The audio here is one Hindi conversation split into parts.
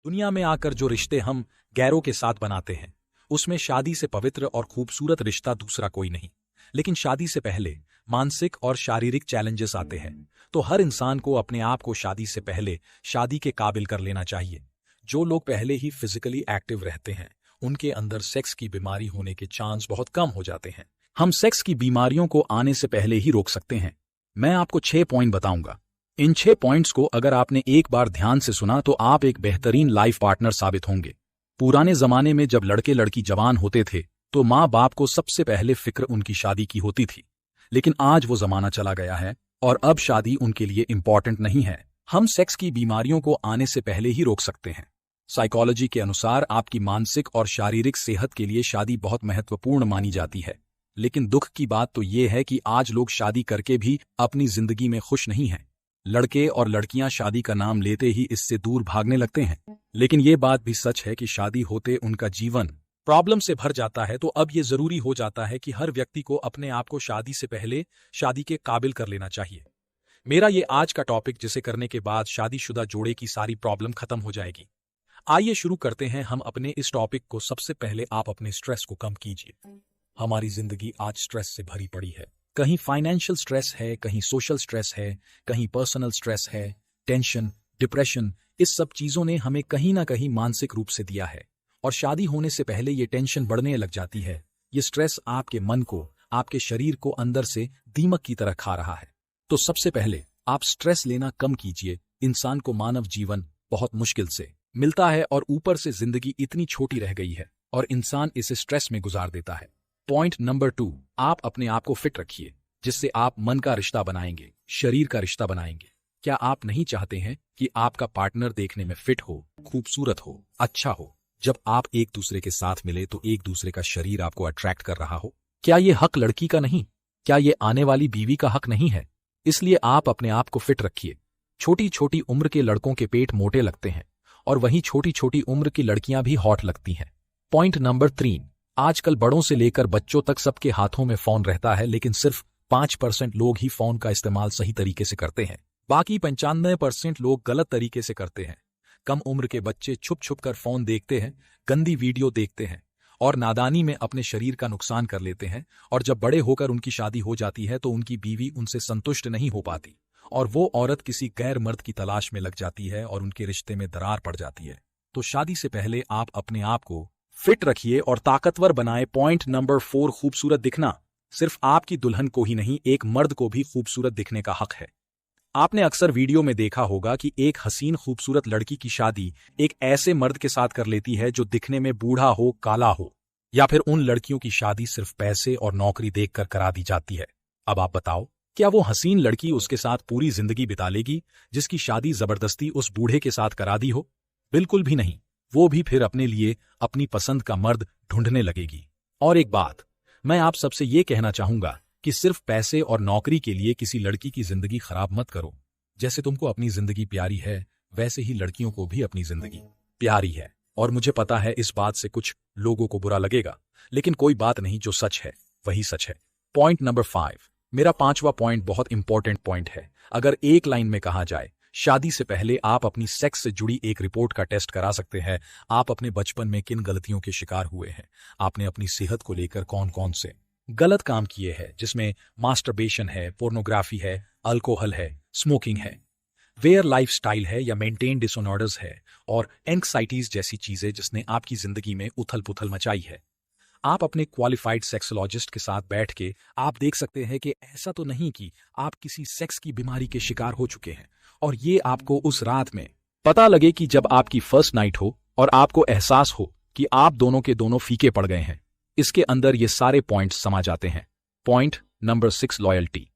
दुनिया में आकर जो रिश्ते हम गैरों के साथ बनाते हैं, उसमें शादी से पवित्र और खूबसूरत रिश्ता दूसरा कोई नहीं। लेकिन शादी से पहले मानसिक और शारीरिक चैलेंजेस आते हैं। तो हर इंसान को अपने आप को शादी से पहले शादी के काबिल कर लेना चाहिए। जो लोग पहले ही फिजिकली एक्टिव रहते हैं, उनके अंदर सेक्स की बीमारी होने के चांस बहुत कम हो जाते हैं। हम सेक्स की बीमारियों को आने से पहले ही रोक सकते हैं। मैं आपको 6 पॉइंट बताऊंगा। इन 6 पॉइंट्स को अगर आपने एक बार ध्यान से सुना तो आप एक बेहतरीन लाइफ पार्टनर साबित होंगे। पुराने जमाने में जब लड़के लड़की जवान होते थे तो माँ बाप को सबसे पहले फिक्र उनकी शादी की होती थी। लेकिन आज वो जमाना चला गया है और अब शादी उनके लिए इंपॉर्टेंट नहीं है। हम सेक्स की बीमारियों को आने से पहले ही रोक सकते हैं। साइकोलॉजी के अनुसार आपकी मानसिक और शारीरिक सेहत के लिए शादी बहुत महत्वपूर्ण मानी जाती है। लेकिन दुख की बात तो ये है कि आज लोग शादी करके भी अपनी जिंदगी में खुश नहीं हैं। लड़के और लड़कियां शादी का नाम लेते ही इससे दूर भागने लगते हैं। लेकिन ये बात भी सच है कि शादी होते उनका जीवन प्रॉब्लम से भर जाता है। तो अब ये जरूरी हो जाता है कि हर व्यक्ति को अपने आप को शादी से पहले शादी के काबिल कर लेना चाहिए। मेरा ये आज का टॉपिक, जिसे करने के बाद शादीशुदा जोड़े की सारी प्रॉब्लम खत्म हो जाएगी। आइए शुरू करते हैं हम अपने इस टॉपिक को। सबसे पहले आप अपने स्ट्रेस को कम कीजिए। हमारी जिंदगी आज स्ट्रेस से भरी पड़ी है। कहीं फाइनेंशियल स्ट्रेस है, कहीं सोशल स्ट्रेस है, कहीं पर्सनल स्ट्रेस है। टेंशन, डिप्रेशन, इस सब चीजों ने हमें कहीं ना कहीं मानसिक रूप से दिया है। और शादी होने से पहले ये टेंशन बढ़ने लग जाती है। ये स्ट्रेस आपके मन को, आपके शरीर को अंदर से दीमक की तरह खा रहा है। तो सबसे पहले आप स्ट्रेस लेना कम कीजिए। इंसान को मानव जीवन बहुत मुश्किल से मिलता है और ऊपर से जिंदगी इतनी छोटी रह गई है और इंसान इसे स्ट्रेस में गुजार देता है। पॉइंट नंबर 2, आप अपने आप को फिट रखिए, जिससे आप मन का रिश्ता बनाएंगे, शरीर का रिश्ता बनाएंगे। क्या आप नहीं चाहते हैं कि आपका पार्टनर देखने में फिट हो, खूबसूरत हो, अच्छा हो? जब आप एक दूसरे के साथ मिले तो एक दूसरे का शरीर आपको अट्रैक्ट कर रहा हो। क्या ये हक लड़की का नहीं? क्या ये आने वाली बीवी का हक नहीं है? इसलिए आप अपने आप को फिट रखिए। छोटी छोटी उम्र के लड़कों के पेट मोटे लगते हैं और वहीं छोटी छोटी उम्र की लड़कियां भी हॉट लगती हैं। पॉइंट नंबर 3, आजकल बड़ों से लेकर बच्चों तक सबके हाथों में फोन रहता है, लेकिन सिर्फ 5% लोग ही फोन का इस्तेमाल सही तरीके से करते हैं। बाकी 95% लोग गलत तरीके से करते हैं। कम उम्र के बच्चे छुप छुप कर फोन देखते हैं, गंदी वीडियो देखते हैं और नादानी में अपने शरीर का नुकसान कर लेते हैं। और जब बड़े होकर उनकी शादी हो जाती है तो उनकी बीवी उनसे संतुष्ट नहीं हो पाती और वो औरत किसी गैर मर्द की तलाश में लग जाती है और उनके रिश्ते में दरार पड़ जाती है। तो शादी से पहले आप अपने आप को फिट रखिए और ताकतवर बनाए। पॉइंट नंबर 4, खूबसूरत दिखना। सिर्फ आपकी दुल्हन को ही नहीं, एक मर्द को भी खूबसूरत दिखने का हक है। आपने अक्सर वीडियो में देखा होगा कि एक हसीन खूबसूरत लड़की की शादी एक ऐसे मर्द के साथ कर लेती है जो दिखने में बूढ़ा हो, काला हो। या फिर उन लड़कियों की शादी सिर्फ पैसे और नौकरी देखकर करा दी जाती है। अब आप बताओ, क्या वो हसीन लड़की उसके साथ पूरी जिंदगी बिता लेगी जिसकी शादी जबरदस्ती उस बूढ़े के साथ करा दी हो? बिल्कुल भी नहीं। वो भी फिर अपने लिए अपनी पसंद का मर्द ढूंढने लगेगी। और एक बात मैं आप सबसे ये कहना चाहूंगा कि सिर्फ पैसे और नौकरी के लिए किसी लड़की की जिंदगी खराब मत करो। जैसे तुमको अपनी जिंदगी प्यारी है, वैसे ही लड़कियों को भी अपनी जिंदगी प्यारी है। और मुझे पता है इस बात से कुछ लोगों को बुरा लगेगा, लेकिन कोई बात नहीं, जो सच है वही सच है। पॉइंट नंबर 5, मेरा 5वां पॉइंट बहुत इंपॉर्टेंट पॉइंट है। अगर एक लाइन में कहा जाए, शादी से पहले आप अपनी सेक्स से जुड़ी एक रिपोर्ट का टेस्ट करा सकते हैं। आप अपने बचपन में किन गलतियों के शिकार हुए हैं, आपने अपनी सेहत को लेकर कौन कौन से गलत काम किए हैं, जिसमें मास्टरबेशन है, पोर्नोग्राफी है, अल्कोहल है, स्मोकिंग है, वेयर लाइफस्टाइल है या मेंटेन डिसऑर्डर्स है और एंग्जाइटीज जैसी चीजें जिसने आपकी जिंदगी में उथल पुथल मचाई है। आप अपने क्वालिफाइड सेक्सोलॉजिस्ट के साथ बैठ के आप देख सकते हैं कि ऐसा तो नहीं कि आप किसी सेक्स की बीमारी के शिकार हो चुके हैं और ये आपको उस रात में पता लगे कि जब आपकी फर्स्ट नाइट हो और आपको एहसास हो कि आप दोनों के दोनों फीके पड़ गए हैं। इसके अंदर ये सारे पॉइंट्स समा जाते हैं। Point number 6, loyalty.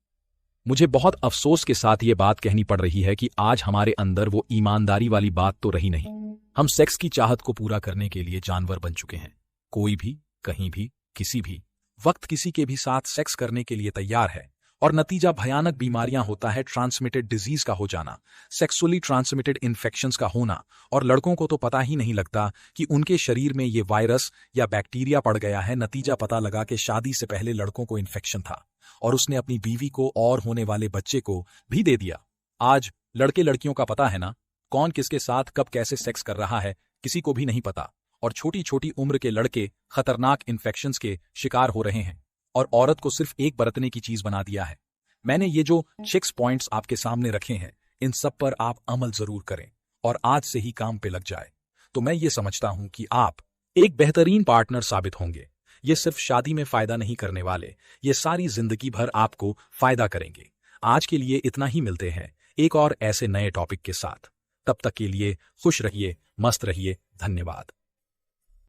मुझे बहुत अफसोस के साथ ये बात कहनी पड़ रही है कि आज हमारे अंदर वो ईमानदारी वाली बात तो रही नहीं। हम सेक्स की चाहत को पूरा करने के लिए जानवर बन चुके हैं। कोई भी, कहीं भी, किसी भी वक्त किसी के भी साथ सेक्स करने के लिए तैयार है और नतीजा भयानक बीमारियां होता है। ट्रांसमिटेड डिजीज का हो जाना, सेक्सुअली ट्रांसमिटेड इन्फेक्शंस का होना। और लड़कों को तो पता ही नहीं लगता कि उनके शरीर में ये वायरस या बैक्टीरिया पड़ गया है। नतीजा पता लगा कि शादी से पहले लड़कों को इन्फेक्शन था और उसने अपनी बीवी को और होने वाले बच्चे को भी दे दिया। आज लड़के लड़कियों का पता है ना, कौन किसके साथ कब कैसे सेक्स कर रहा है किसी को भी नहीं पता, और छोटी छोटी उम्र के लड़के खतरनाक इन्फेक्शंस के शिकार हो रहे हैं और औरत को सिर्फ एक बरतने की चीज बना दिया है। मैंने ये जो 6 पॉइंट्स आपके सामने रखे हैं, इन सब पर आप अमल जरूर करें और आज से ही काम पे लग जाए, तो मैं ये समझता हूं कि आप एक बेहतरीन पार्टनर साबित होंगे। ये सिर्फ शादी में फायदा नहीं करने वाले, ये सारी जिंदगी भर आपको फायदा करेंगे। आज के लिए इतना ही, मिलते हैं एक और ऐसे नए टॉपिक के साथ। तब तक के लिए खुश रहिए, मस्त रहिए। धन्यवाद।